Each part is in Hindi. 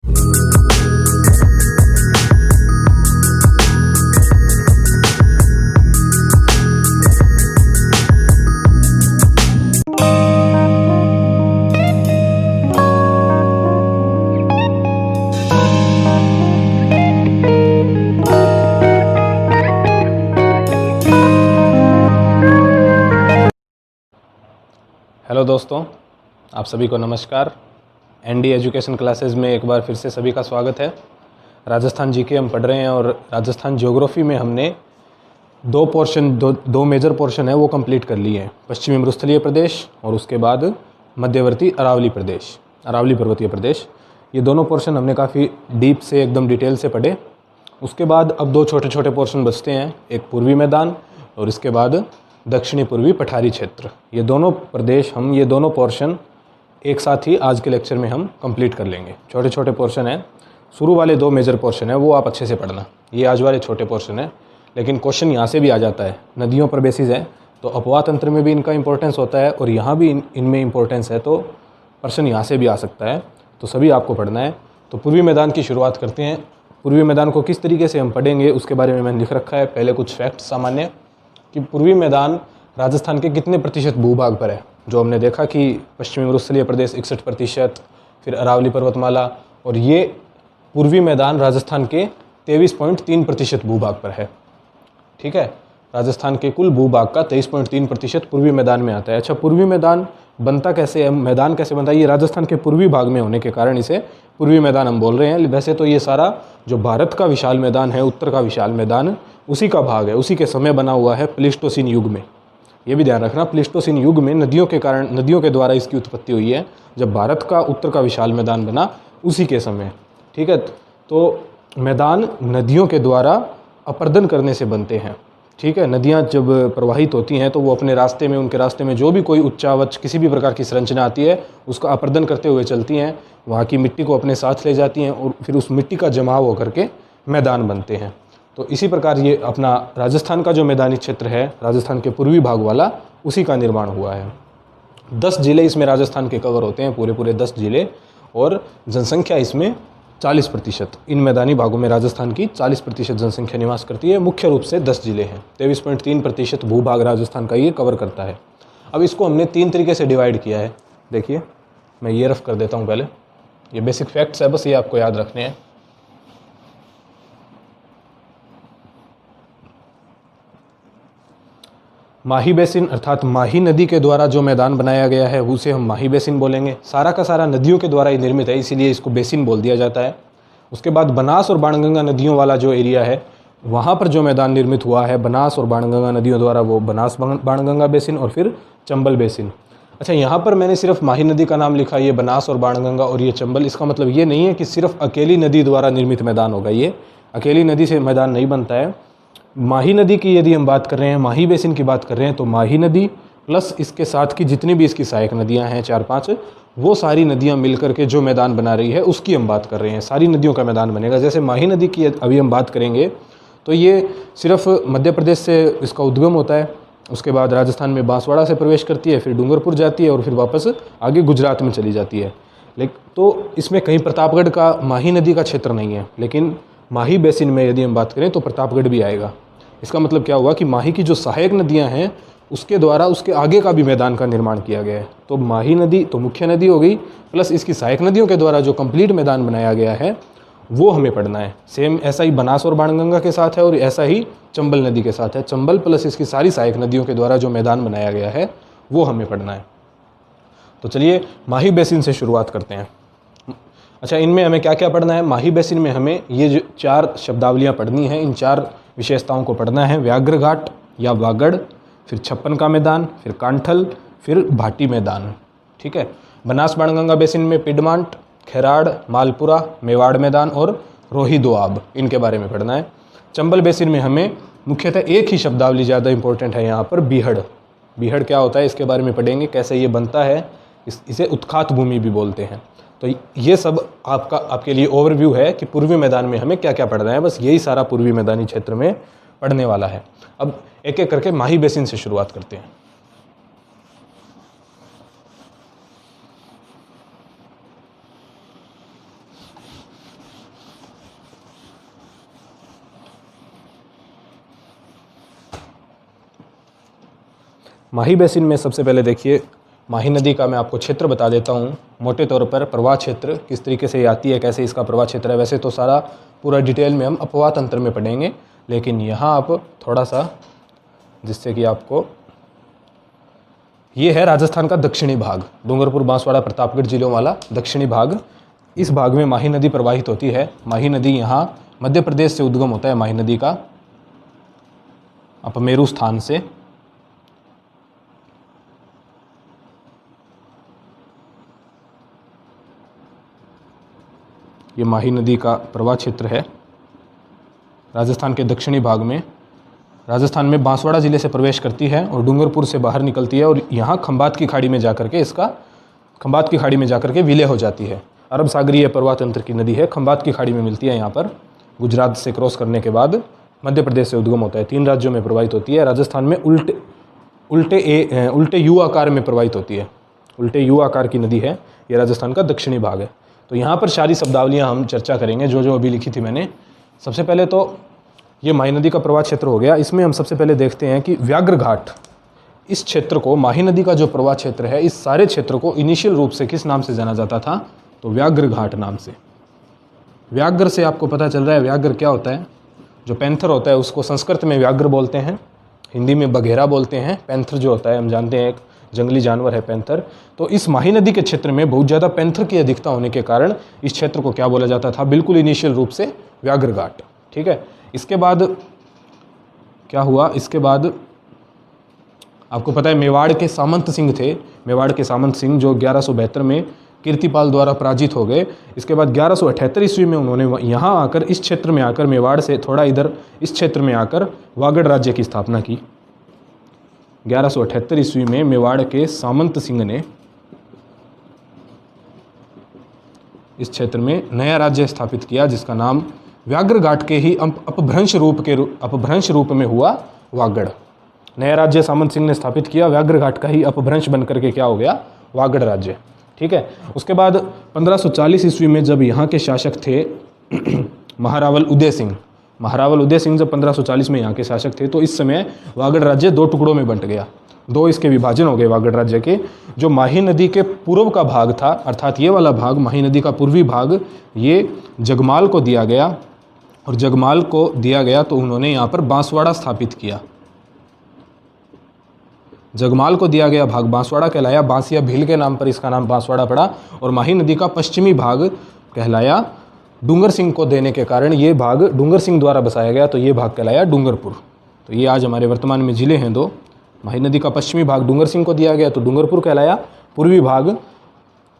हेलो दोस्तों, आप सभी को नमस्कार। एनडी एजुकेशन क्लासेस में एक बार फिर से सभी का स्वागत है। राजस्थान जीके हम पढ़ रहे हैं और राजस्थान ज्योग्राफी में हमने दो मेजर पोर्शन है वो कंप्लीट कर लिए हैं। पश्चिमी मरुस्थलीय प्रदेश और उसके बाद मध्यवर्ती अरावली पर्वतीय प्रदेश। ये दोनों पोर्शन हमने काफ़ी डीप से एकदम डिटेल से पढ़े। उसके बाद अब दो छोटे छोटे पोर्शन बचते हैं, एक पूर्वी मैदान और इसके बाद दक्षिणी पूर्वी पठारी क्षेत्र। ये दोनों पोर्शन एक साथ ही आज के लेक्चर में हम कंप्लीट कर लेंगे। छोटे छोटे पोर्शन हैं, शुरू वाले दो मेजर पोर्शन है वो आप अच्छे से पढ़ना। ये आज वाले छोटे पोर्शन है, लेकिन क्वेश्चन यहाँ से भी आ जाता है। नदियों पर बेसिस है तो अपवाह तंत्र में भी इनका इंपॉर्टेंस होता है और यहाँ भी इनमें इंपॉर्टेंस है, तो प्रश्न यहाँ से भी आ सकता है, तो सभी आपको पढ़ना है। तो पूर्वी मैदान की शुरुआत करते हैं। पूर्वी मैदान को किस तरीके से हम पढ़ेंगे उसके बारे में मैंने लिख रखा है। पहले कुछ फैक्ट्स सामान्य कि पूर्वी मैदान राजस्थान के कितने प्रतिशत भूभाग पर है। जो हमने देखा कि पश्चिमी मरुस्थलीय प्रदेश 61%, फिर अरावली पर्वतमाला, और ये पूर्वी मैदान राजस्थान के 23.3% भूभाग पर है। ठीक है, राजस्थान के कुल भूभाग का 23.3% पूर्वी मैदान में आता है। अच्छा, पूर्वी मैदान बनता कैसे है, मैदान कैसे बनता है? ये राजस्थान के पूर्वी भाग में होने के कारण इसे पूर्वी मैदान हम बोल रहे हैं। वैसे तो ये सारा जो भारत का विशाल मैदान है, उत्तर का विशाल मैदान, उसी का भाग है, उसी के समय बना हुआ है प्लीस्टोसीन युग में। ये भी ध्यान रखना, प्लीस्टोसीन युग में नदियों के द्वारा इसकी उत्पत्ति हुई है। जब भारत का उत्तर का विशाल मैदान बना उसी के समय। ठीक है, तो मैदान नदियों के द्वारा अपर्दन करने से बनते हैं। ठीक है, नदियाँ जब प्रवाहित होती हैं तो वो अपने रास्ते में, उनके रास्ते में जो भी कोई उच्चावच किसी भी प्रकार की संरचना आती है उसका अपर्दन करते हुए चलती हैं, वहाँ की मिट्टी को अपने साथ ले जाती हैं और फिर उस मिट्टी का जमाव होकर के मैदान बनते हैं। तो इसी प्रकार ये अपना राजस्थान का जो मैदानी क्षेत्र है, राजस्थान के पूर्वी भाग वाला, उसी का निर्माण हुआ है। 10 जिले इसमें राजस्थान के कवर होते हैं, पूरे 10 जिले, और जनसंख्या इसमें 40%। इन मैदानी भागों में राजस्थान की 40% जनसंख्या निवास करती है। मुख्य रूप से 10 जिले हैं। 23.3% भूभाग राजस्थान का ये कवर करता है। अब इसको हमने 3 तरीके से डिवाइड किया है। देखिए, मैं ये रफ कर देता हूँ पहले। ये बेसिक फैक्ट्स है, बस ये आपको याद रखने हैं। माही बेसिन अर्थात माही नदी के द्वारा जो मैदान बनाया गया है उसे हम माही बेसिन बोलेंगे। सारा का सारा नदियों के द्वारा ही निर्मित है, इसीलिए इसको बेसिन बोल दिया जाता है। उसके बाद बनास और बाणगंगा नदियों वाला जो एरिया है, वहाँ पर जो मैदान निर्मित हुआ है बनास और बाणगंगा नदियों द्वारा, वो बनास बाणगंगा बेसिन और फिर चंबल बेसिन। अच्छा, यहाँ पर मैंने सिर्फ माही नदी का नाम लिखा, ये बनास और बाणगंगा और ये चंबल। इसका मतलब ये नहीं है कि सिर्फ अकेली नदी द्वारा निर्मित मैदान होगा। ये अकेली नदी से मैदान नहीं बनता है। माही नदी की यदि हम बात कर रहे हैं, माही बेसिन की बात कर रहे हैं, तो माही नदी प्लस इसके साथ की जितनी भी इसकी सहायक नदियां हैं 4-5, वो सारी नदियां मिलकर के जो मैदान बना रही है उसकी हम बात कर रहे हैं। सारी नदियों का मैदान बनेगा। जैसे माही नदी की अभी हम बात करेंगे तो ये सिर्फ मध्य प्रदेश से इसका उद्गम होता है, उसके बाद राजस्थान में बांसवाड़ा से प्रवेश करती है, फिर डूंगरपुर जाती है और फिर वापस आगे गुजरात में चली जाती है। तो इसमें कहीं प्रतापगढ़ का माही नदी का क्षेत्र नहीं है, लेकिन माही बेसिन में यदि हम बात करें तो प्रतापगढ़ भी आएगा। इसका मतलब क्या हुआ कि माही की जो सहायक नदियां हैं उसके द्वारा उसके आगे का भी मैदान का निर्माण किया गया है। तो माही नदी तो मुख्य नदी हो गई, प्लस इसकी सहायक नदियों के द्वारा जो कंप्लीट मैदान बनाया गया है वो हमें पढ़ना है। सेम ऐसा ही बनास और बाणगंगा के साथ है और ऐसा ही चंबल नदी के साथ है। चंबल प्लस इसकी सारी सहायक नदियों के द्वारा जो मैदान बनाया गया है वो हमें पढ़ना है। तो चलिए माही बेसिन से शुरुआत करते हैं। अच्छा, इनमें हमें क्या क्या पढ़ना है? माही बेसिन में हमें ये जो 4 शब्दावलियाँ पढ़नी हैं, इन 4 विशेषताओं को पढ़ना है। व्याघ्र घाट या वागड़, फिर छप्पन का मैदान, फिर कांठल, फिर भाटी मैदान। ठीक है, बनास बाणगंगा बेसिन में पिडमांट, खेराड़, मालपुरा, मेवाड़ मैदान और रोही दोआब, इनके बारे में पढ़ना है। चंबल बेसिन में हमें मुख्यतः एक ही शब्दावली ज़्यादा इंपॉर्टेंट है यहाँ पर, बीहड़। बीहड़ क्या होता है इसके बारे में पढ़ेंगे, कैसे ये बनता है, इसे उत्खात भूमि भी बोलते हैं। तो ये सब आपके लिए ओवरव्यू है कि पूर्वी मैदान में हमें क्या क्या पढ़ना है। बस यही सारा पूर्वी मैदानी क्षेत्र में पढ़ने वाला है। अब एक एक करके माही बेसिन से शुरुआत करते हैं। माही बेसिन में सबसे पहले देखिए, माही नदी का मैं आपको क्षेत्र बता देता हूँ मोटे तौर पर। प्रवाह क्षेत्र किस तरीके से आती है, कैसे इसका प्रवाह क्षेत्र है, वैसे तो सारा पूरा डिटेल में हम अपवाह तंत्र में पढ़ेंगे, लेकिन यहाँ आप थोड़ा सा, जिससे कि आपको, ये है राजस्थान का दक्षिणी भाग, डूंगरपुर, बांसवाड़ा, प्रतापगढ़ जिलों वाला दक्षिणी भाग। इस भाग में माही नदी प्रवाहित होती है। माही नदी यहाँ मध्य प्रदेश से उद्गम होता है, माही नदी का अपमेरु स्थान से। ये माही नदी का प्रवाह क्षेत्र है राजस्थान के दक्षिणी भाग में। राजस्थान में बांसवाड़ा जिले से प्रवेश करती है और डूंगरपुर से बाहर निकलती है और यहाँ खंबात की खाड़ी में जाकर के विलय हो जाती है। अरब सागरीय प्रवाह तंत्र की नदी है, खंबात की खाड़ी में मिलती है। यहाँ पर गुजरात से क्रॉस करने के बाद मध्य प्रदेश से उद्गम होता है, 3 राज्यों में प्रवाहित होती है। राजस्थान में उल्टे यू आकार में प्रवाहित होती है, उल्टे यू आकार की नदी है। ये राजस्थान का दक्षिणी भाग है। तो यहाँ पर सारी शब्दावलियाँ हम चर्चा करेंगे जो जो अभी लिखी थी मैंने। सबसे पहले तो ये माही नदी का प्रवाह क्षेत्र हो गया। इसमें हम सबसे पहले देखते हैं कि व्याघ्र घाट, इस क्षेत्र को, माही नदी का जो प्रवाह क्षेत्र है, इस सारे क्षेत्र को इनिशियल रूप से किस नाम से जाना जाता था, तो व्याघ्र घाट नाम से। व्याघ्र से आपको पता चल रहा है व्याघ्र क्या होता है। जो पैंथर होता है उसको संस्कृत में व्याघ्र बोलते हैं, हिंदी में बघेरा बोलते हैं। पैंथर जो होता है हम जानते हैं एक जंगली जानवर है पैंथर। तो इस माही नदी के क्षेत्र में बहुत ज़्यादा पैंथर की अधिकता होने के कारण इस क्षेत्र को क्या बोला जाता था, बिल्कुल इनिशियल रूप से व्याघ्र घाट। ठीक है। इसके बाद क्या हुआ, इसके बाद आपको पता है मेवाड़ के सामंत सिंह थे, मेवाड़ के सामंत सिंह जो 1172 में कीर्तिपाल द्वारा पराजित हो गए। इसके बाद 1178 ईस्वी में उन्होंने यहाँ आकर, इस क्षेत्र में आकर, मेवाड़ से थोड़ा इधर इस क्षेत्र में आकर वागड़ राज्य की स्थापना की। 1178 ईस्वी में मेवाड़ के सामंत सिंह ने इस क्षेत्र में नया राज्य स्थापित किया जिसका नाम व्याघ्र घाट के ही अपभ्रंश रूप में हुआ वागड़। नया राज्य सामंत सिंह ने स्थापित किया, व्याघ्र घाट का ही अपभ्रंश बनकर के क्या हो गया, वागड़ राज्य। ठीक है। उसके बाद 1540 ईस्वी में जब यहाँ के शासक थे महारावल उदय सिंह जब 1540 में यहाँ के शासक थे, तो इस समय वागड़ राज्य 2 टुकड़ों में बंट गया, 2 इसके विभाजन हो गए वागड़ राज्य के। जो माही नदी के पूर्व का भाग था, अर्थात ये वाला भाग, माही नदी का पूर्वी भाग, ये जगमाल को दिया गया, और जगमाल को दिया गया तो उन्होंने यहाँ पर बांसवाड़ा स्थापित किया। जगमाल को दिया गया भाग बांसवाड़ा कहलाया, बांसिया भील के नाम पर इसका नाम बांसवाड़ा पड़ा। और माही नदी का पश्चिमी भाग कहलाया, डूंगर सिंह को देने के कारण ये भाग डूंगर सिंह द्वारा बसाया गया, तो ये भाग कहलाया डूंगरपुर। तो ये आज हमारे वर्तमान में जिले हैं 2। माही नदी का पश्चिमी भाग डूंगर सिंह को दिया गया तो डूंगरपुर कहलाया, पूर्वी भाग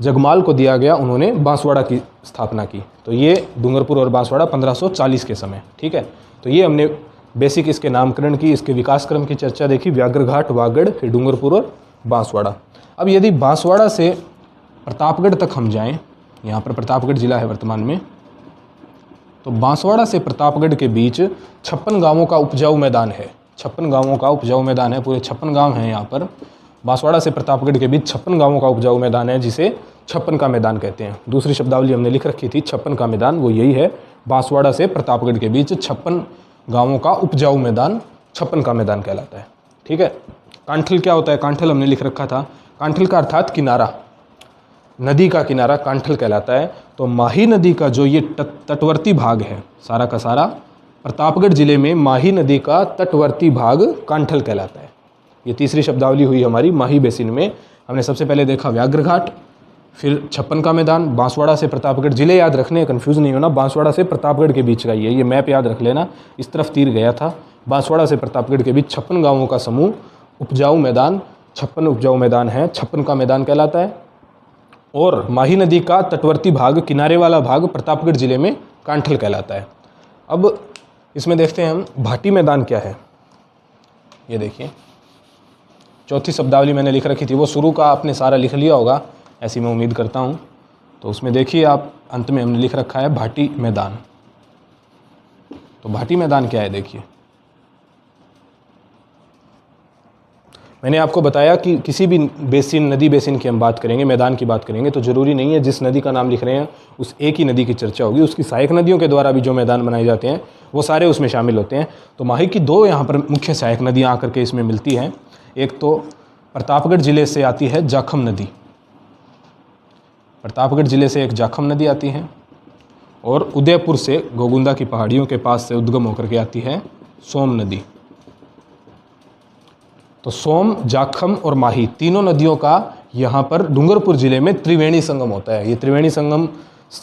जगमाल को दिया गया, उन्होंने बांसवाड़ा की स्थापना की। तो ये डूंगरपुर और बांसवाड़ा 1540 के समय। ठीक है। तो ये हमने बेसिक इसके नामकरण की, इसके विकास क्रम की चर्चा देखी, व्याघ्र घाट, वागड़, फिर डूंगरपुर और बांसवाड़ा। अब यदि बांसवाड़ा से प्रतापगढ़ तक हम जाएं, यहाँ पर प्रतापगढ़ जिला है वर्तमान में, तो बांसवाड़ा से प्रतापगढ़ के बीच 56 गांवों का उपजाऊ मैदान है। 56 गांवों का उपजाऊ मैदान है, पूरे 56 गांव हैं यहाँ पर। बांसवाड़ा से प्रतापगढ़ के बीच 56 गांवों का उपजाऊ मैदान है, जिसे 56 का मैदान कहते हैं। दूसरी शब्दावली हमने लिख रखी थी 56 का मैदान, वो यही है। बांसवाड़ा से प्रतापगढ़ के बीच 56 गांवों का उपजाऊ मैदान 56 का मैदान कहलाता है। ठीक है। कांठल क्या होता है, कांठल हमने लिख रखा था, कांठल का अर्थात किनारा, नदी का किनारा कांठल कहलाता है। तो माही नदी का जो ये तटवर्ती भाग है, सारा का सारा प्रतापगढ़ जिले में माही नदी का तटवर्ती भाग कांठल कहलाता है। ये तीसरी शब्दावली हुई हमारी माही बेसिन में। हमने सबसे पहले देखा व्याघ्र घाट, फिर 56 का मैदान, बांसवाड़ा से प्रतापगढ़, जिले याद रखने, कंफ्यूज नहीं होना, बांसवाड़ा से प्रतापगढ़ के बीच का ये मैप याद रख लेना, इस तरफ तीर गया था। बांसवाड़ा से प्रतापगढ़ के बीच 56 गांवों का समूह, उपजाऊ मैदान, 56 उपजाऊ मैदान है, 56 का मैदान कहलाता है। और माही नदी का तटवर्ती भाग, किनारे वाला भाग प्रतापगढ़ जिले में कांठल कहलाता है। अब इसमें देखते हैं हम भाटी मैदान क्या है। ये देखिए, चौथी शब्दावली मैंने लिख रखी थी, वो शुरू का आपने सारा लिख लिया होगा, ऐसी मैं उम्मीद करता हूँ। तो उसमें देखिए आप, अंत में हमने लिख रखा है भाटी मैदान। तो भाटी मैदान क्या है देखिए, मैंने आपको बताया कि किसी भी बेसिन, नदी बेसिन की हम बात करेंगे, मैदान की बात करेंगे, तो ज़रूरी नहीं है जिस नदी का नाम लिख रहे हैं उस एक ही नदी की चर्चा होगी। उसकी सहायक नदियों के द्वारा भी जो मैदान बनाए जाते हैं वो सारे उसमें शामिल होते हैं। तो माही की 2 यहाँ पर मुख्य सहायक नदियाँ आकर के इसमें मिलती हैं। एक तो प्रतापगढ़ जिले से आती है जाखम नदी। प्रतापगढ़ जिले से एक जाखम नदी आती है और उदयपुर से गोगुंदा की पहाड़ियों के पास से उद्गम होकर के आती है सोम नदी। तो सोम, जाखम और माही तीनों नदियों का यहाँ पर डूंगरपुर जिले में त्रिवेणी संगम होता है। ये त्रिवेणी संगम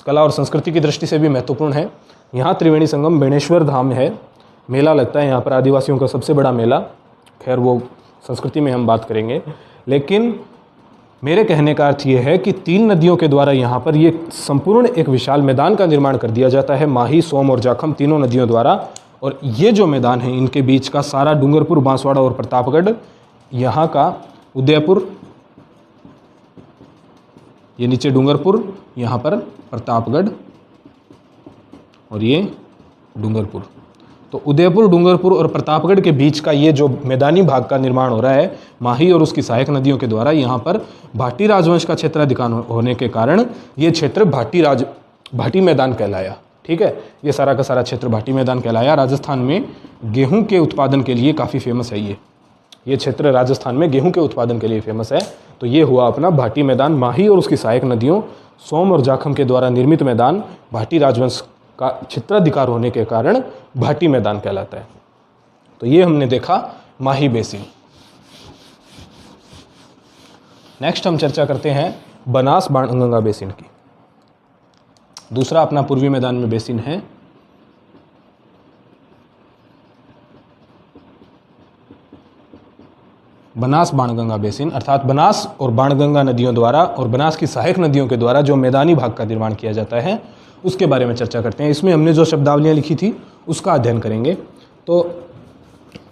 कला और संस्कृति की दृष्टि से भी महत्वपूर्ण है। यहाँ त्रिवेणी संगम बेणेश्वर धाम है, मेला लगता है यहाँ पर, आदिवासियों का सबसे बड़ा मेला। खैर वो संस्कृति में हम बात करेंगे, लेकिन मेरे कहने का अर्थ ये है कि तीन नदियों के द्वारा यहाँ पर ये संपूर्ण एक विशाल मैदान का निर्माण कर दिया जाता है, माही, सोम और जाखम तीनों नदियों द्वारा। और ये जो मैदान है इनके बीच का सारा डूंगरपुर, बांसवाड़ा और प्रतापगढ़, यहाँ का उदयपुर, ये नीचे डूंगरपुर, यहाँ पर प्रतापगढ़ और ये डूंगरपुर। तो उदयपुर, डूंगरपुर और प्रतापगढ़ के बीच का ये जो मैदानी भाग का निर्माण हो रहा है माही और उसकी सहायक नदियों के द्वारा, यहाँ पर भाटी राजवंश का क्षेत्राधिकार होने के कारण ये क्षेत्र भाटी मैदान कहलाया। ठीक है, ये सारा का सारा क्षेत्र भाटी मैदान कहलाया। राजस्थान में गेहूं के उत्पादन के लिए काफ़ी फेमस है ये क्षेत्र राजस्थान में गेहूं के उत्पादन के लिए फेमस है। तो ये हुआ अपना भाटी मैदान। माही और उसकी सहायक नदियों, सोम और जाखम के द्वारा निर्मित मैदान भाटी राजवंश का क्षेत्राधिकार होने के कारण भाटी मैदान कहलाता है। तो ये हमने देखा माही बेसिन। नेक्स्ट हम चर्चा करते हैं बनास बाणगंगा बेसिन की। दूसरा अपना पूर्वी मैदान में बेसिन है बनास बाणगंगा बेसिन, अर्थात बनास और बाणगंगा नदियों द्वारा और बनास की सहायक नदियों के द्वारा जो मैदानी भाग का निर्माण किया जाता है उसके बारे में चर्चा करते हैं। इसमें हमने जो शब्दावलियाँ लिखी थी उसका अध्ययन करेंगे। तो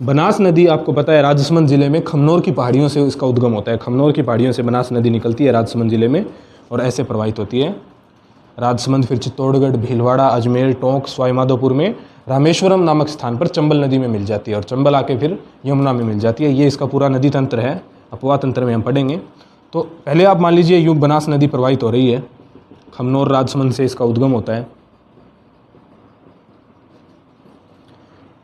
बनास नदी आपको पता है राजसमंद जिले में खमनोर की पहाड़ियों से इसका उद्गम होता है। खमनोर की पहाड़ियों से बनास नदी निकलती है राजसमंद जिले में और ऐसे प्रवाहित होती है। राजसमंद, फिर चित्तौड़गढ़, भीलवाड़ा, अजमेर, टोंक, सवाईमाधोपुर में रामेश्वरम नामक स्थान पर चंबल नदी में मिल जाती है और चंबल आके फिर यमुना में मिल जाती है। ये इसका पूरा नदी तंत्र है, अपवाह तंत्र में हम पढ़ेंगे। तो पहले आप मान लीजिए यूँ बनास नदी प्रवाहित हो रही है, खमनोर राजसमंद से इसका उद्गम होता है।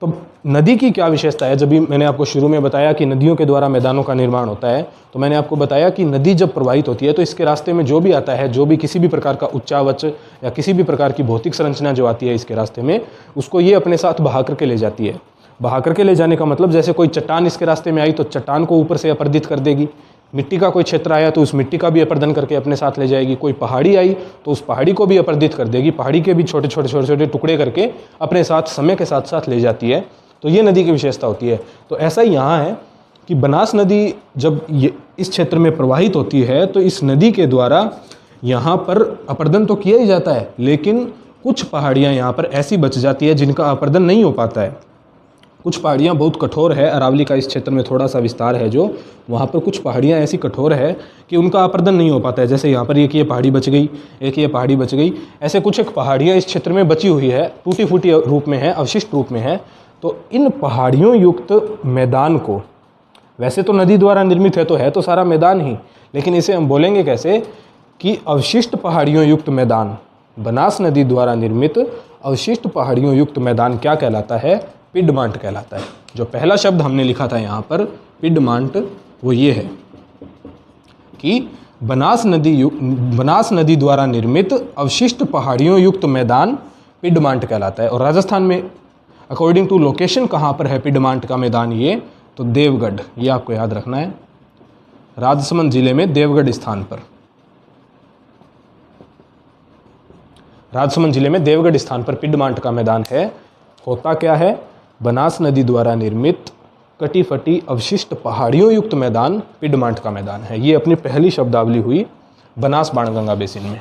तो नदी की क्या विशेषता है? जब भी मैंने आपको शुरू में बताया कि नदियों के द्वारा मैदानों का निर्माण होता है, तो मैंने आपको बताया कि नदी जब प्रवाहित होती है तो इसके रास्ते में जो भी आता है, जो भी किसी भी प्रकार का उच्चावच या किसी भी प्रकार की भौतिक संरचना जो आती है इसके रास्ते में, उसको ये अपने साथ बहा करके ले जाती है। बहा करके ले जाने का मतलब जैसे कोई चट्टान इसके रास्ते में आई तो चट्टान को ऊपर से अपर्दित कर देगी, मिट्टी का कोई क्षेत्र आया तो उस मिट्टी का भी अपर्दन करके अपने साथ ले जाएगी, कोई पहाड़ी आई तो उस पहाड़ी को भी अपर्दित कर देगी, पहाड़ी के भी छोटे छोटे टुकड़े करके अपने साथ समय के साथ साथ ले जाती है। तो ये नदी की विशेषता होती है। तो ऐसा ही यहाँ है कि बनास नदी जब ये इस क्षेत्र में प्रवाहित होती है तो इस नदी के द्वारा यहाँ पर अपर्दन तो किया ही जाता है, लेकिन कुछ पहाड़ियाँ यहाँ पर ऐसी बच जाती है जिनका अपर्दन नहीं हो पाता है। कुछ पहाड़ियाँ बहुत कठोर है, अरावली का इस क्षेत्र में थोड़ा सा विस्तार है जो, वहाँ पर कुछ पहाड़ियाँ ऐसी कठोर है कि उनका अपर्दन नहीं हो पाता है। जैसे यहाँ पर एक ये पहाड़ी बच गई, एक ये पहाड़ी बच गई, ऐसे कुछ एक पहाड़ियाँ इस क्षेत्र में बची हुई है, टूटी फूटी रूप में है, अवशिष्ट रूप में है। तो इन पहाड़ियों युक्त मैदान को, वैसे तो नदी द्वारा निर्मित है तो सारा मैदान ही, लेकिन इसे हम बोलेंगे कैसे कि अवशिष्ट पहाड़ियों युक्त मैदान, बनास नदी द्वारा निर्मित अवशिष्ट पहाड़ियों युक्त मैदान क्या कहलाता है? पिडमांट कहलाता है। जो पहला शब्द हमने लिखा था यहाँ पर पिडमांट, वो ये है कि बनास नदी द्वारा निर्मित अवशिष्ट पहाड़ियों युक्त मैदान पिडमांट कहलाता है। और राजस्थान में अकॉर्डिंग टू लोकेशन कहाँ पर है पिडमांट का मैदान? ये तो देवगढ़, ये आपको याद रखना है, राजसमंद जिले में देवगढ़ स्थान पर, राजसमंद जिले में देवगढ़ स्थान पर पिडमांट का मैदान है। होता क्या है? बनास नदी द्वारा निर्मित कटी फटी अवशिष्ट पहाड़ियों युक्त मैदान पिडमांट का मैदान है। ये अपनी पहली शब्दावली हुई बनास बाणगंगा बेसिन में।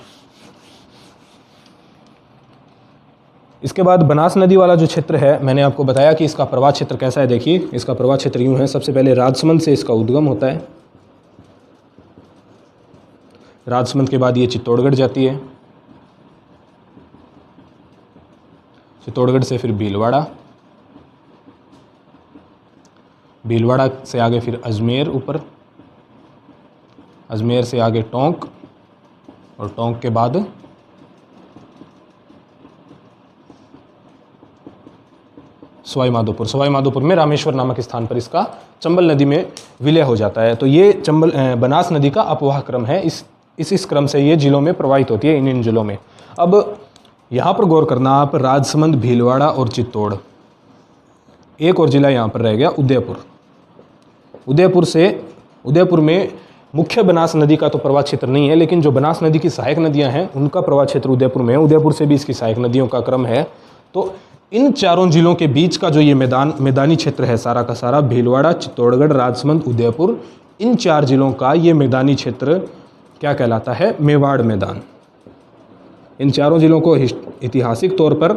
इसके बाद बनास नदी वाला जो क्षेत्र है, मैंने आपको बताया कि इसका प्रवाह क्षेत्र कैसा है। देखिए इसका प्रवाह क्षेत्र यूँ है, सबसे पहले राजसमंद से इसका उद्गम होता है, राजसमंद के बाद ये चित्तौड़गढ़ जाती है, चित्तौड़गढ़ से फिर भीलवाड़ा, भीलवाड़ा से आगे फिर अजमेर ऊपर, अजमेर से आगे टोंक और टोंक के बाद सवाई माधोपुर। सवाई माधोपुर में रामेश्वर नामक स्थान पर इसका चंबल नदी में विलय हो जाता है। तो ये बनास नदी का अपवाह क्रम है, इस क्रम से ये जिलों में प्रवाहित होती है, इन जिलों में। अब यहाँ पर गौर करना आप, राजसमंद, भीलवाड़ा और चित्तौड़, एक और जिला यहाँ पर रह गया उदयपुर। उदयपुर में मुख्य बनास नदी का तो प्रवाह क्षेत्र नहीं है, लेकिन जो बनास नदी की सहायक नदियाँ हैं उनका प्रवाह क्षेत्र उदयपुर में है। उदयपुर से भी इसकी सहायक नदियों का क्रम है। तो इन चारों जिलों के बीच का जो ये मैदानी क्षेत्र है सारा का सारा, भीलवाड़ा, चित्तौड़गढ़, राजसमंद, उदयपुर, इन 4 जिलों का ये मैदानी क्षेत्र क्या कहलाता है? मेवाड़ मैदान। इन चारों जिलों को ऐतिहासिक तौर पर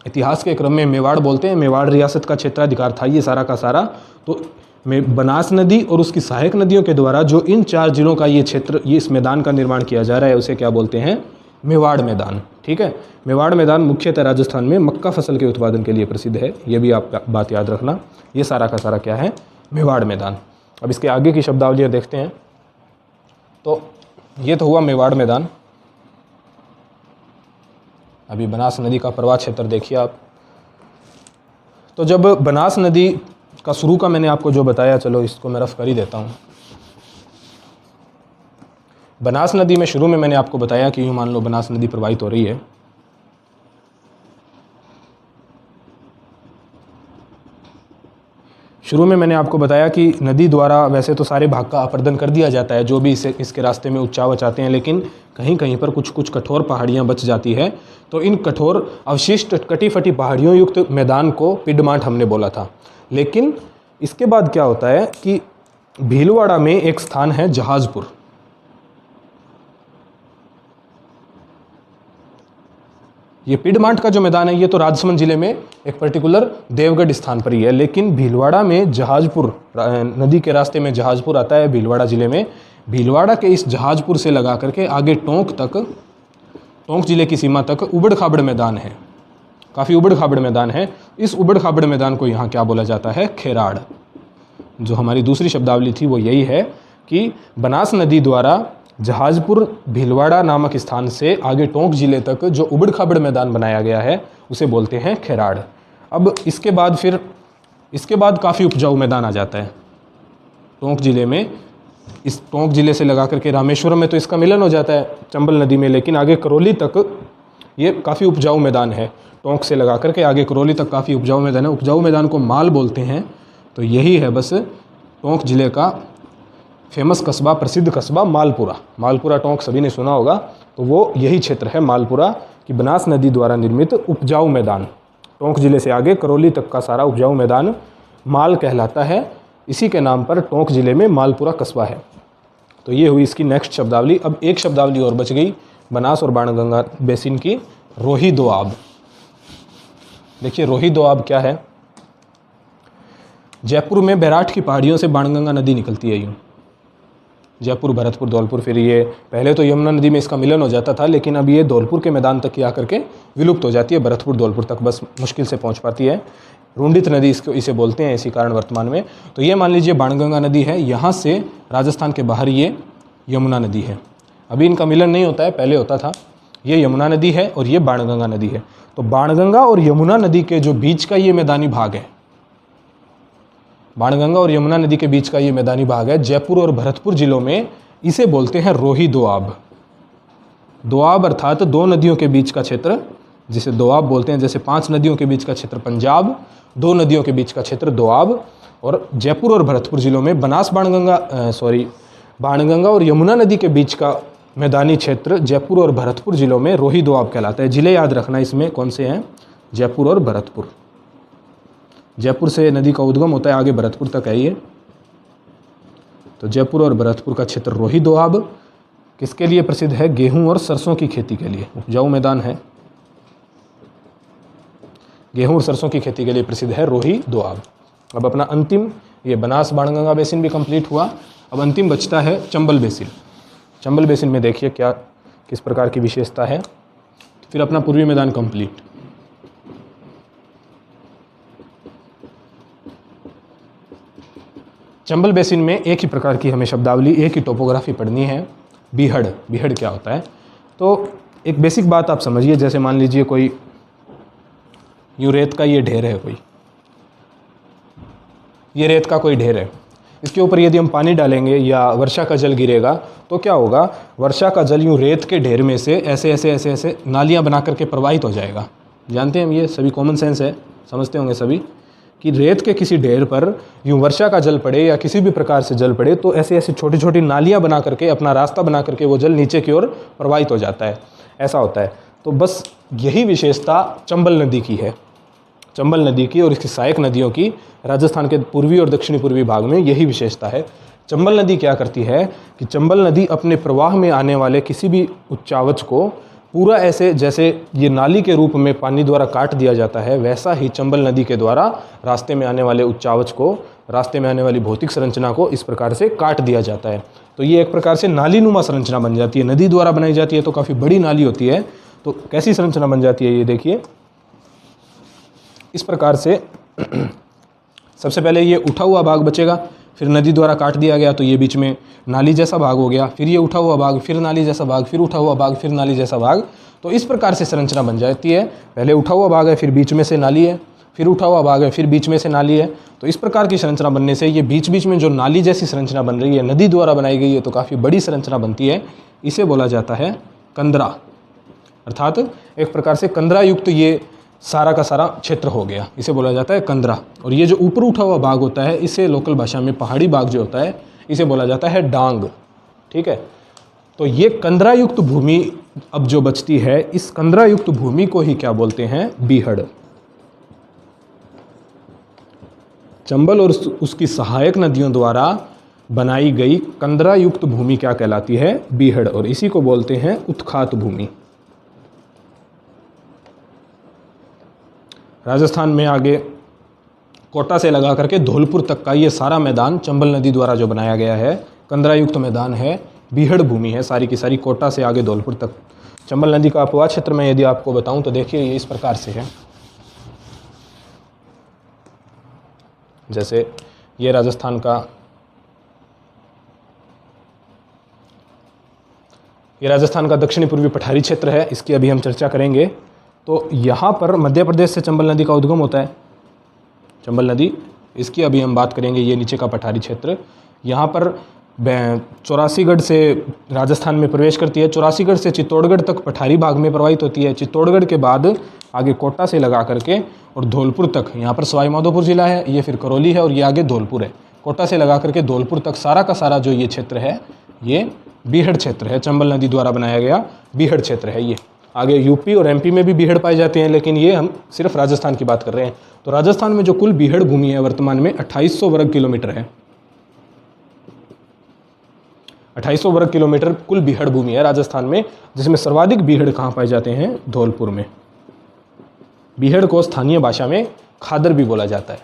इतिहास के क्रम में मेवाड़ बोलते हैं। मेवाड़ रियासत का क्षेत्राधिकार था ये सारा का सारा। तो बनास नदी और उसकी सहायक नदियों के द्वारा जो इन 4 जिलों का ये क्षेत्र, ये इस मैदान का निर्माण किया जा रहा है, उसे क्या बोलते हैं? मेवाड़ मैदान। ठीक है, मेवाड़ मैदान मुख्यतः राजस्थान में मक्का फसल के उत्पादन के लिए प्रसिद्ध है। ये भी आप बात याद रखना। ये सारा का सारा क्या है? मेवाड़ मैदान। अब इसके आगे की शब्दावलियाँ देखते हैं। तो ये तो हुआ मेवाड़ मैदान। अभी बनास नदी का प्रवाह क्षेत्र देखिए आप। तो जब बनास नदी का शुरू का मैंने आपको जो बताया, चलो इसको मैं रफ कर ही देता हूँ। बनास नदी में शुरू में मैंने आपको बताया कि यूँ मान लो बनास नदी प्रवाहित हो रही है। शुरू में मैंने आपको बताया कि नदी द्वारा वैसे तो सारे भाग का अपर्दन कर दिया जाता है, जो भी इसके रास्ते में उच्चावच आते हैं, लेकिन कहीं कहीं पर कुछ कठोर पहाड़ियाँ बच जाती है। तो इन कठोर अवशिष्ट कटी फटी पहाड़ियों युक्त मैदान को पिडमांट हमने बोला था। लेकिन इसके बाद क्या होता है कि भीलवाड़ा में एक स्थान है जहाजपुर। ये पिडमांट का जो मैदान है ये तो राजसमंद जिले में एक पर्टिकुलर देवगढ़ स्थान पर ही है, लेकिन भीलवाड़ा में जहाजपुर, नदी के रास्ते में जहाजपुर आता है भीलवाड़ा जिले में। भीलवाड़ा के इस जहाजपुर से लगा करके आगे टोंक जिले की सीमा तक उबड़ खाबड़ मैदान है, काफ़ी उबड़ खाबड़ मैदान है। इस उबड़ खाबड़ मैदान को यहाँ क्या बोला जाता है? खेराड़। जो हमारी दूसरी शब्दावली थी वो यही है कि बनास नदी द्वारा जहाजपुर भीलवाड़ा नामक स्थान से आगे टोंक जिले तक जो उबड़ खाबड़ मैदान बनाया गया है उसे बोलते हैं खेराड़। अब इसके बाद काफ़ी उपजाऊ मैदान आ जाता है टोंक जिले में। इस टोंक जिले से लगा करके रामेश्वरम में तो इसका मिलन हो जाता है चंबल नदी में, लेकिन आगे करौली तक ये काफ़ी उपजाऊ मैदान है। टोंक से लगा करके आगे करौली तक काफ़ी उपजाऊ मैदान है। उपजाऊ मैदान को माल बोलते हैं। तो यही है बस टोंक जिले का फेमस कस्बा, प्रसिद्ध कस्बा मालपुरा। मालपुरा टोंक सभी ने सुना होगा, तो वो यही क्षेत्र है मालपुरा कि बनास नदी द्वारा निर्मित उपजाऊ मैदान। टोंक जिले से आगे करौली तक का सारा उपजाऊ मैदान माल कहलाता है। इसी के नाम पर टोंक जिले में मालपुरा कस्बा है। तो ये हुई इसकी नेक्स्ट शब्दावली। अब एक शब्दावली और बच गई बनास और बाणगंगा बेसिन की, रोही दोआब। देखिए रोही दोआब क्या है? जयपुर में बैराठ की पहाड़ियों से बाणगंगा नदी निकलती है। यूँ जयपुर, भरतपुर, धौलपुर, फिर ये पहले तो यमुना नदी में इसका मिलन हो जाता था, लेकिन अब ये धौलपुर के मैदान तक ही आकर के विलुप्त हो जाती है। भरतपुर, धौलपुर तक बस मुश्किल से पहुंच पाती है। रुंडित नदी इसे बोलते हैं, इसी कारण वर्तमान में। तो ये मान लीजिए बाणगंगा नदी है, यहाँ से राजस्थान के बाहर ये यमुना नदी है। अभी इनका मिलन नहीं होता है, पहले होता था। ये यमुना नदी है और ये बाणगंगा नदी है। तो बाणगंगा और यमुना नदी के जो बीच का ये मैदानी भाग है, बाणगंगा और यमुना नदी के बीच का ये मैदानी भाग है, जयपुर और भरतपुर जिलों में इसे बोलते हैं रोही दोआब। दोआब अर्थात दो नदियों के बीच का क्षेत्र, जिसे दोआब बोलते हैं। जैसे 5 नदियों के बीच का क्षेत्र पंजाब, 2 नदियों के बीच का क्षेत्र दोआब। और जयपुर और भरतपुर जिलों में बाणगंगा और यमुना नदी के बीच का मैदानी क्षेत्र जयपुर और भरतपुर जिलों में रोही दोआब कहलाता है। जिले याद रखना इसमें कौन से हैं? जयपुर और भरतपुर। जयपुर से नदी का उद्गम होता है, आगे भरतपुर तक है ये। तो जयपुर और भरतपुर का क्षेत्र रोही दोआब किसके लिए प्रसिद्ध है? गेहूं और सरसों की खेती के लिए। उपजाऊ मैदान है, गेहूं और सरसों की खेती के लिए प्रसिद्ध है रोही दोआब। अब अपना अंतिम, ये बनास बाणगंगा बेसिन भी कंप्लीट हुआ। अब अंतिम बचता है चंबल बेसिन। चंबल बेसिन में देखिए क्या किस प्रकार की विशेषता है। फिर अपना पूर्वी मैदान कंप्लीट। चंबल बेसिन में एक ही प्रकार की हमें शब्दावली, एक ही टोपोग्राफी पढ़नी है। बीहड़, बीहड़ क्या होता है? तो एक बेसिक बात आप समझिए। जैसे मान लीजिए कोई यूं रेत का ये ढेर है कोई, ये रेत का कोई ढेर है, इसके ऊपर यदि हम पानी डालेंगे या वर्षा का जल गिरेगा तो क्या होगा, वर्षा का जल यूँ रेत के ढेर में से ऐसे ऐसे ऐसे ऐसे नालियाँ बना करके प्रवाहित हो जाएगा। जानते हैं हम, ये सभी कॉमन सेंस है, समझते होंगे सभी कि रेत के किसी ढेर पर यूँ वर्षा का जल पड़े या किसी भी प्रकार से जल पड़े तो ऐसे ऐसे छोटी छोटी नालियाँ बना करके अपना रास्ता बना करके वो जल नीचे की ओर प्रवाहित हो जाता है, ऐसा होता है। तो बस यही विशेषता चंबल नदी की है, चंबल नदी की और इसकी सहायक नदियों की राजस्थान के पूर्वी और दक्षिणी पूर्वी भाग में यही विशेषता है। चंबल नदी क्या करती है कि चंबल नदी अपने प्रवाह में आने वाले किसी भी उच्चावच को पूरा ऐसे जैसे ये नाली के रूप में पानी द्वारा काट दिया जाता है, वैसा ही चंबल नदी के द्वारा रास्ते में आने वाले उच्चावच को, रास्ते में आने वाली भौतिक संरचना को इस प्रकार से काट दिया जाता है। तो ये एक प्रकार से नालीनुमा संरचना बन जाती है, नदी द्वारा बनाई जाती है तो काफ़ी बड़ी नाली होती है। तो कैसी संरचना बन जाती है ये देखिए, इस प्रकार से सबसे पहले ये उठा हुआ भाग बचेगा, फिर नदी द्वारा काट दिया गया तो ये बीच में नाली जैसा भाग हो गया, फिर ये उठा हुआ भाग, फिर नाली जैसा भाग, फिर उठा हुआ भाग, फिर नाली जैसा भाग। तो इस प्रकार से संरचना बन जाती है, पहले उठा हुआ भाग है, फिर बीच में से नाली है, फिर उठा हुआ भाग है, फिर बीच में से नाली है। तो इस प्रकार की संरचना बनने से ये बीच बीच में जो नाली जैसी संरचना बन रही है, नदी द्वारा बनाई गई है तो काफ़ी बड़ी संरचना बनती है। इसे बोला जाता है कंदरा, अर्थात एक प्रकार से कंदरा युक्त ये सारा का सारा क्षेत्र हो गया, इसे बोला जाता है कंदरा। और ये जो ऊपर उठा हुआ भाग होता है इसे लोकल भाषा में पहाड़ी भाग जो होता है इसे बोला जाता है डांग, ठीक है। तो ये कंदरा युक्त भूमि अब जो बचती है, इस कंदरा युक्त भूमि को ही क्या बोलते हैं, बीहड़। चंबल और उसकी सहायक नदियों द्वारा बनाई गई कंदरा युक्त भूमि क्या कहलाती है, बीहड़, और इसी को बोलते हैं उत्खात भूमि। राजस्थान में आगे कोटा से लगा करके धौलपुर तक का ये सारा मैदान चंबल नदी द्वारा जो बनाया गया है, कंदरा युक्त मैदान है, बीहड़ भूमि है सारी की सारी, कोटा से आगे धौलपुर तक। चंबल नदी का अपवाद क्षेत्र में यदि आपको बताऊं तो देखिए ये इस प्रकार से है, जैसे ये राजस्थान का, ये राजस्थान का दक्षिणी पूर्वी पठारी क्षेत्र है, इसकी अभी हम चर्चा करेंगे। तो यहाँ पर मध्य प्रदेश से चंबल नदी का उद्गम होता है, चंबल नदी, इसकी अभी हम बात करेंगे। ये नीचे का पठारी क्षेत्र, यहाँ पर चौरासीगढ़ से राजस्थान में प्रवेश करती है, चौरासीगढ़ से चित्तौड़गढ़ तक पठारी भाग में प्रवाहित होती है, चित्तौड़गढ़ के बाद आगे कोटा से लगा करके और धौलपुर तक, यहाँ पर सवाई माधोपुर जिला है, ये फिर करौली है और ये आगे धौलपुर है। कोटा से लगा करके धौलपुर तक सारा का सारा जो ये क्षेत्र है ये बीहड़ क्षेत्र है, चंबल नदी द्वारा बनाया गया बीहड़ क्षेत्र है। ये आगे यूपी और एमपी में भी बीहड़ पाए जाते हैं, लेकिन ये हम सिर्फ राजस्थान की बात कर रहे हैं। तो राजस्थान में जो कुल बीहड़ भूमि है वर्तमान में 2800 वर्ग किलोमीटर है, 2800 वर्ग किलोमीटर कुल बीहड़ भूमि है राजस्थान में, जिसमें सर्वाधिक बीहड़ कहाँ पाए जाते हैं, धौलपुर में। बीहड़ को स्थानीय भाषा में खादर भी बोला जाता है,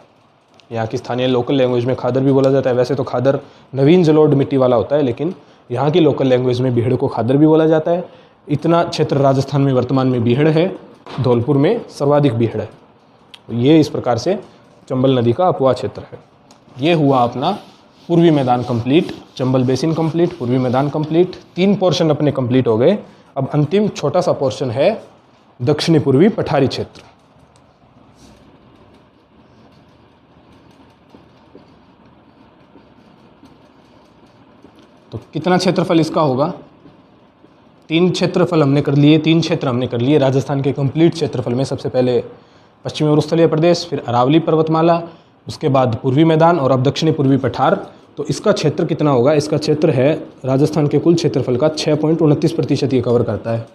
यहाँ की स्थानीय लोकल लैंग्वेज में खादर भी बोला जाता है। वैसे तो खादर नवीन जलोढ़ मिट्टी वाला होता है, लेकिन यहाँ की लोकल लैंग्वेज में बीहड़ को खादर भी बोला जाता है। इतना क्षेत्र राजस्थान में वर्तमान में बीहड़ है, धौलपुर में सर्वाधिक बीहड़ है। ये इस प्रकार से चंबल नदी का अपवाद क्षेत्र है। ये हुआ अपना पूर्वी मैदान कंप्लीट, चंबल बेसिन कंप्लीट, पूर्वी मैदान कंप्लीट, 3 पोर्शन अपने कंप्लीट हो गए। अब अंतिम छोटा सा पोर्शन है दक्षिणी पूर्वी पठारी क्षेत्र। तो कितना क्षेत्रफल इसका होगा, 3 क्षेत्रफल हमने कर लिए, 3 क्षेत्र हमने कर लिए राजस्थान के कंप्लीट क्षेत्रफल में। सबसे पहले पश्चिमी और स्थलीय प्रदेश, फिर अरावली पर्वतमाला, उसके बाद पूर्वी मैदान और अब दक्षिणी पूर्वी पठार। तो इसका क्षेत्र कितना होगा, इसका क्षेत्र है राजस्थान के कुल क्षेत्रफल का 6.29% ये कवर करता है,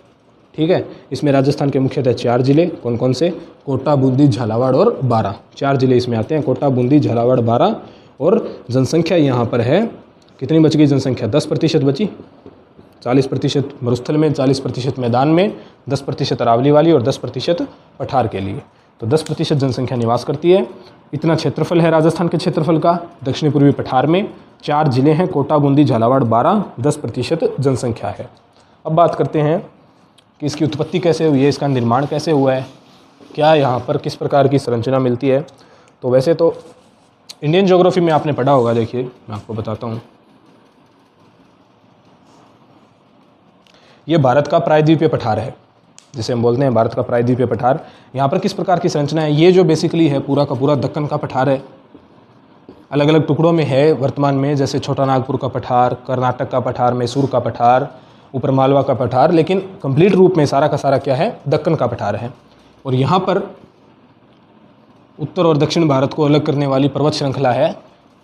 ठीक है। इसमें राजस्थान के मुख्यतः 4 जिले, कौन कौन से, कोटा, बूंदी, झालावाड़ और बारां, 4 जिले इसमें आते हैं, कोटा, बूंदी, झालावाड़, बारां। और जनसंख्या यहाँ पर है, कितनी बच गई जनसंख्या, 10% बची, 40% मरुस्थल में, 40% मैदान में, 10% अरावली वाली और 10% पठार के लिए। तो 10% जनसंख्या निवास करती है। इतना क्षेत्रफल है राजस्थान के क्षेत्रफल का। दक्षिणी पूर्वी पठार में 4 जिले हैं, कोटा, बूंदी, झालावाड़, बारां, 10% जनसंख्या है। अब बात करते हैं कि इसकी उत्पत्ति कैसे हुई है, इसका निर्माण कैसे हुआ है, क्या यहाँ पर किस प्रकार की संरचना मिलती है। तो वैसे तो इंडियन ज्योग्राफी में आपने पढ़ा होगा, देखिए मैं आपको बताता हूँ। ये भारत का प्रायद्वीपीय पठार है, जिसे हम बोलते हैं भारत का प्रायद्वीपीय पठार। यहाँ पर किस प्रकार की संरचना है, ये जो बेसिकली है पूरा का पूरा दक्कन का पठार है। अलग अलग टुकड़ों में है वर्तमान में, जैसे छोटा नागपुर का पठार, कर्नाटक का पठार, मैसूर का पठार, ऊपर मालवा का पठार, लेकिन कंप्लीट रूप में सारा का सारा क्या है, दक्कन का पठार है। और यहाँ पर उत्तर और दक्षिण भारत को अलग करने वाली पर्वत श्रृंखला है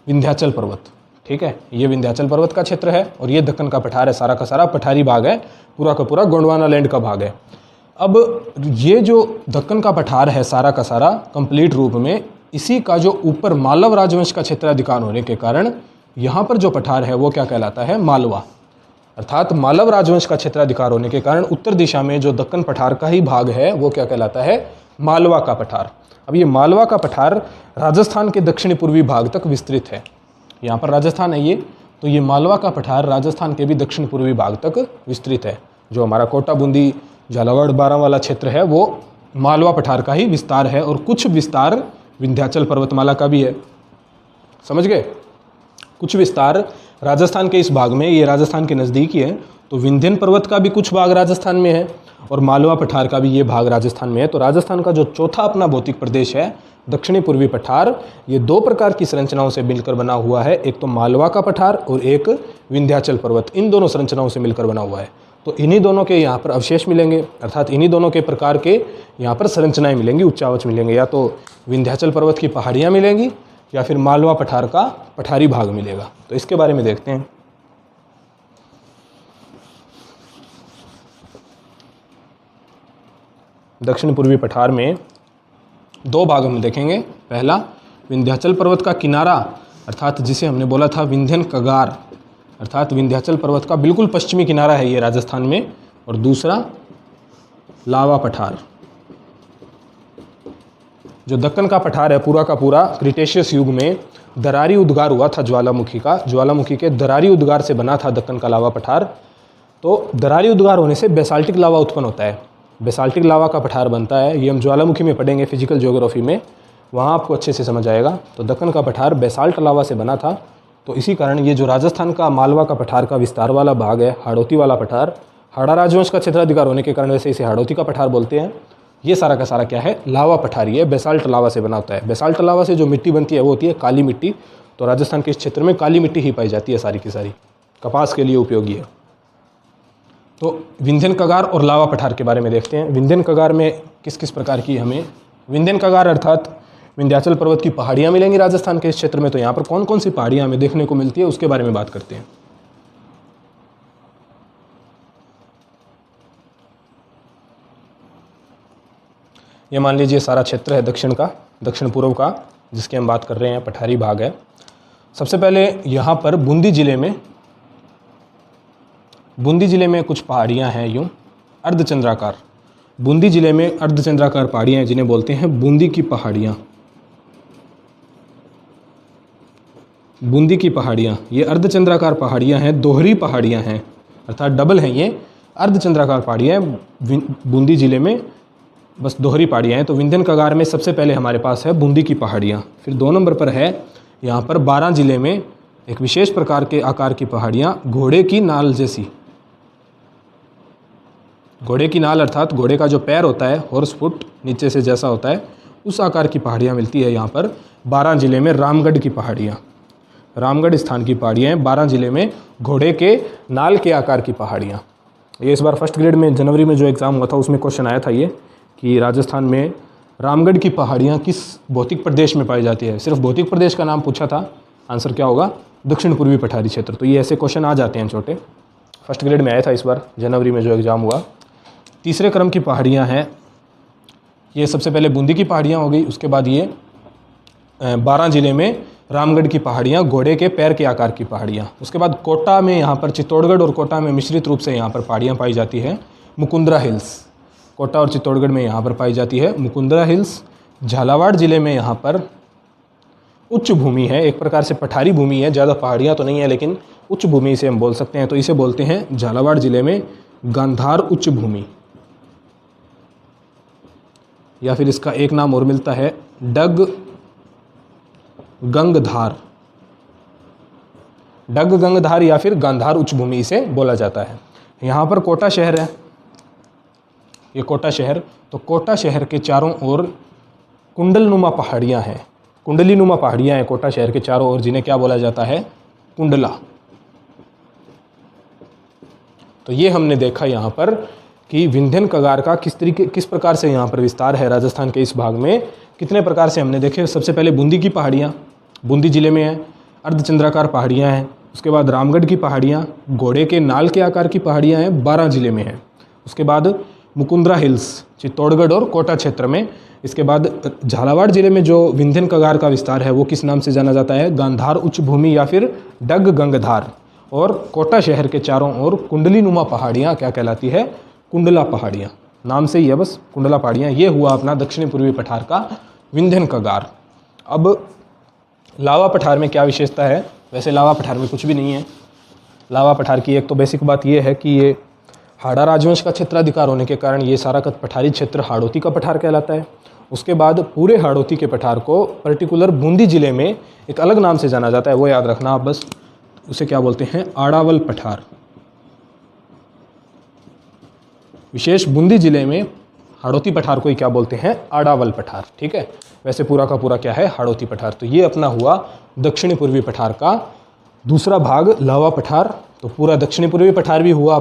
विंध्याचल पर्वत। ठीक है, ये विंध्याचल पर्वत का क्षेत्र है और ये दक्कन का पठार है, सारा का सारा पठारी भाग है, पूरा का पूरा गोंडवाना लैंड का भाग है। अब ये जो दक्कन का पठार है सारा का सारा कंप्लीट रूप में, इसी का जो ऊपर मालव राजवंश का क्षेत्राधिकार होने के कारण यहाँ पर जो पठार है वो क्या कहलाता है, मालवा। अर्थात मालव राजवंश का क्षेत्राधिकार होने के कारण उत्तर दिशा में जो दक्कन पठार का ही भाग है वो क्या कहलाता है, मालवा का पठार। अब ये मालवा का पठार राजस्थान के दक्षिणी पूर्वी भाग तक विस्तृत है। यहाँ पर राजस्थान है ये, तो ये मालवा का पठार राजस्थान के भी दक्षिण पूर्वी भाग तक विस्तृत है। जो हमारा कोटा, बूंदी, झालावाड़, बारां वाला क्षेत्र है वो मालवा पठार का ही विस्तार है और कुछ विस्तार विंध्याचल पर्वतमाला का भी है। समझ गए? कुछ विस्तार राजस्थान के इस भाग में, ये राजस्थान के नज़दीक ही है, तो विंध्यन पर्वत का भी कुछ भाग राजस्थान में है और मालवा पठार का भी ये भाग राजस्थान में है। तो राजस्थान का जो चौथा अपना भौतिक प्रदेश है दक्षिणी पूर्वी पठार, ये दो प्रकार की संरचनाओं से मिलकर बना हुआ है। एक तो मालवा का पठार और एक विंध्याचल पर्वत, इन दोनों संरचनाओं से मिलकर बना हुआ है। तो इन्हीं दोनों के यहाँ पर अवशेष मिलेंगे, अर्थात इन्हीं दोनों के प्रकार के यहाँ पर संरचनाएं मिलेंगी, उच्चावच मिलेंगे। या तो विंध्याचल पर्वत की पहाड़ियाँ मिलेंगी या फिर मालवा पठार का पठारी भाग मिलेगा। तो इसके बारे में देखते हैं। दक्षिण पूर्वी पठार में दो भाग हम देखेंगे। पहला विंध्याचल पर्वत का किनारा, अर्थात जिसे हमने बोला था विंध्यन कगार, अर्थात विंध्याचल पर्वत का बिल्कुल पश्चिमी किनारा है ये राजस्थान में। और दूसरा लावा पठार, जो दक्कन का पठार है पूरा का पूरा क्रिटेशियस युग में दरारी उद्गार हुआ था ज्वालामुखी का, ज्वालामुखी के दरारी उद्गार से बना था दक्कन का लावा पठार। तो दरारी उद्गार होने से बेसाल्टिक लावा उत्पन्न होता है, बेसाल्टिक लावा का पठार बनता है। ये हम ज्वालामुखी में पढ़ेंगे फिजिकल ज्योग्राफी में, वहाँ आपको अच्छे से समझ आएगा। तो दक्कन का पठार बेसाल्ट लावा से बना था, तो इसी कारण ये जो राजस्थान का मालवा का पठार का विस्तार वाला भाग है, हाड़ौती वाला पठार, हाड़ा राजवंश का क्षेत्राधिकार होने के कारण वैसे इसे हाड़ौती का पठार बोलते हैं। ये सारा का सारा क्या है, लावा पठारी है, बेसाल्ट लावा से बना होता है। बेसाल्ट लावा से जो मिट्टी बनती है वो होती है काली मिट्टी। तो राजस्थान के इस क्षेत्र में काली मिट्टी ही पाई जाती है सारी की सारी, कपास के लिए उपयोगी है। तो विंध्यन कगार और लावा पठार के बारे में देखते हैं। विंध्यन कगार में किस किस प्रकार की हमें, विंध्यन कगार अर्थात विंध्याचल पर्वत की पहाड़ियाँ मिलेंगी राजस्थान के इस क्षेत्र में। तो यहाँ पर कौन कौन सी पहाड़ियाँ हमें देखने को मिलती है उसके बारे में बात करते हैं। ये मान लीजिए सारा क्षेत्र है दक्षिण का, दक्षिण पूर्व का, जिसकी हम बात कर रहे हैं, पठारी भाग है। सबसे पहले यहाँ पर बूंदी जिले में कुछ पहाड़ियाँ हैं यूँ अर्धचंद्राकार। बूंदी जिले में अर्धचंद्राकार पहाड़ियाँ हैं जिन्हें बोलते हैं बूंदी की पहाड़ियाँ। बूंदी की पहाड़ियाँ, ये अर्धचंद्राकार पहाड़ियाँ हैं, दोहरी पहाड़ियाँ हैं, अर्थात डबल हैं। ये अर्धचंद्राकार पहाड़ियाँ हैं बूंदी जिले में, बस दोहरी पहाड़ियाँ हैं। तो विंध्यन कगार में सबसे पहले हमारे पास है बूंदी की पहाड़ियाँ। फिर 2 नंबर पर है यहाँ पर बारां जिले में एक विशेष प्रकार के आकार की पहाड़ियाँ, घोड़े की नाल जैसी। घोड़े की नाल अर्थात घोड़े का जो पैर होता है, हॉर्स फुट नीचे से जैसा होता है, उस आकार की पहाड़ियाँ मिलती है यहाँ पर बारां जिले में। रामगढ़ की पहाड़ियाँ, रामगढ़ स्थान की पहाड़ियाँ हैं बारां जिले में, घोड़े के नाल के आकार की पहाड़ियाँ। ये इस बार फर्स्ट ग्रेड में जनवरी में जो एग्ज़ाम हुआ था उसमें क्वेश्चन आया था ये, कि राजस्थान में रामगढ़ की पहाड़ियाँ किस भौतिक प्रदेश में पाई जाती है। सिर्फ भौतिक प्रदेश का नाम पूछा था, आंसर क्या होगा, दक्षिण पूर्वी पठारी क्षेत्र। तो ये ऐसे क्वेश्चन आ जाते हैं छोटे, फर्स्ट ग्रेड में आया था इस बार जनवरी में जो एग्ज़ाम हुआ। तीसरे क्रम की पहाड़ियाँ हैं, ये सबसे पहले बूंदी की पहाड़ियाँ हो गई, उसके बाद ये बारां जिले में रामगढ़ की पहाड़ियाँ, घोड़े के पैर के आकार की पहाड़ियाँ। उसके बाद कोटा में, यहाँ पर चित्तौड़गढ़ और कोटा में मिश्रित रूप से यहाँ पर पहाड़ियाँ पाई जाती है, मुकुंदरा हिल्स। कोटा और चित्तौड़गढ़ में यहाँ पर पाई जाती है मुकुंदरा हिल्स। झालावाड़ जिले में यहाँ पर उच्च भूमि है, एक प्रकार से पठारी भूमि है, ज़्यादा पहाड़ियाँ तो नहीं है लेकिन उच्च भूमि इसे हम बोल सकते हैं। तो इसे बोलते हैं झालावाड़ जिले में गांधार उच्च भूमि, या फिर इसका एक नाम और मिलता है डग गंगधार। डग गंगधार या फिर गांधार उच्च भूमि इसे बोला जाता है। यहाँ पर कोटा शहर है, ये कोटा शहर। तो कोटा शहर के चारों ओर कुंडलनुमा पहाड़ियाँ हैं। कुंडली नुमा पहाड़ियाँ हैं कोटा शहर के चारों ओर, जिन्हें क्या बोला जाता है, कुंडला। तो ये हमने देखा यहाँ पर कि विंध्यन कगार का किस प्रकार से यहाँ पर विस्तार है राजस्थान के इस भाग में, कितने प्रकार से हमने देखे। सबसे पहले बूंदी की पहाड़ियाँ, बूंदी जिले में है, अर्धचंद्राकार पहाड़ियाँ हैं। उसके बाद रामगढ़ की पहाड़ियाँ, घोड़े के नाल के आकार की पहाड़ियाँ हैं, 12 जिले में हैं। उसके बाद मुकुंदरा हिल्स चित्तौड़गढ़ और कोटा क्षेत्र में। इसके बाद झालावाड़ जिले में जो विंध्यन कगार का विस्तार है वो किस नाम से जाना जाता है, गांधार उच्च भूमि या फिर डग गंगधार। और कोटा शहर के चारों ओर कुंडली नुमा पहाड़ियाँ क्या कहलाती है, कुंडला पहाड़ियाँ। नाम से ही है बस, कुंडला पहाड़ियाँ। ये हुआ अपना दक्षिणी पूर्वी पठार का विंध्यन कगार। अब लावा पठार में क्या विशेषता है, वैसे लावा पठार में कुछ भी नहीं है। लावा पठार की एक तो बेसिक बात ये है कि ये हाड़ा राजवंश का क्षेत्राधिकार होने के कारण ये सारा का पठारी क्षेत्र हाड़ौती का पठार कहलाता है। उसके बाद पूरे हाड़ौती के पठार को पर्टिकुलर बूंदी जिले में एक अलग नाम से जाना जाता है, वो याद रखना आप बस, उसे क्या बोलते हैं, आड़ावल पठार। विशेष बूंदी जिले में हाड़ौती पठार को ही क्या बोलते हैं, आड़ावल पठार। ठीक है, वैसे पूरा का पूरा क्या है, हाड़ौती पठार। तो ये अपना हुआ दक्षिणी पूर्वी पठार का दूसरा भाग, लावा पठार। तो पूरा दक्षिणी पूर्वी पठार भी हुआ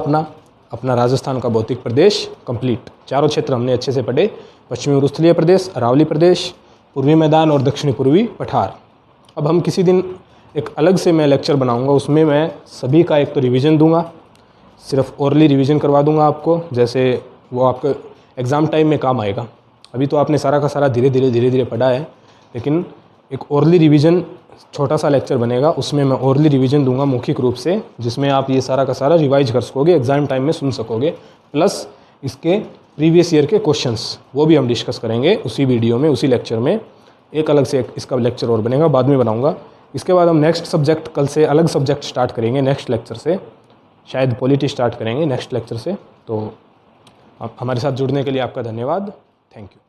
अपना राजस्थान का भौतिक प्रदेश कंप्लीट। चारों क्षेत्र हमने अच्छे से पढ़े, पश्चिमी मरुस्थलीय प्रदेश, अरावली प्रदेश, पूर्वी मैदान और दक्षिणी पूर्वी पठार। अब हम किसी दिन एक अलग से मैं लेक्चर बनाऊंगा, उसमें मैं सभी का एक तो रिवीजन दूंगा, सिर्फ ओरली रिवीजन करवा दूंगा आपको, जैसे वो आपके एग्ज़ाम टाइम में काम आएगा। अभी तो आपने सारा का सारा धीरे धीरे पढ़ा है, लेकिन एक ओरली रिवीजन छोटा सा लेक्चर बनेगा, उसमें मैं ओरली रिवीजन दूंगा मौखिक रूप से, जिसमें आप ये सारा का सारा रिवाइज कर सकोगे, एग्ज़ाम टाइम में सुन सकोगे। प्लस इसके प्रीवियस ईयर के क्वेश्चंस वो भी हम डिस्कस करेंगे उसी वीडियो में, उसी लेक्चर में। एक अलग से इसका लेक्चर और बनेगा, बाद में बनाऊँगा। इसके बाद हम नेक्स्ट सब्जेक्ट, कल से अलग सब्जेक्ट स्टार्ट करेंगे नेक्स्ट लेक्चर से, शायद पॉलिटी स्टार्ट करेंगे नेक्स्ट लेक्चर से। तो हमारे साथ जुड़ने के लिए आपका धन्यवाद, थैंक यू।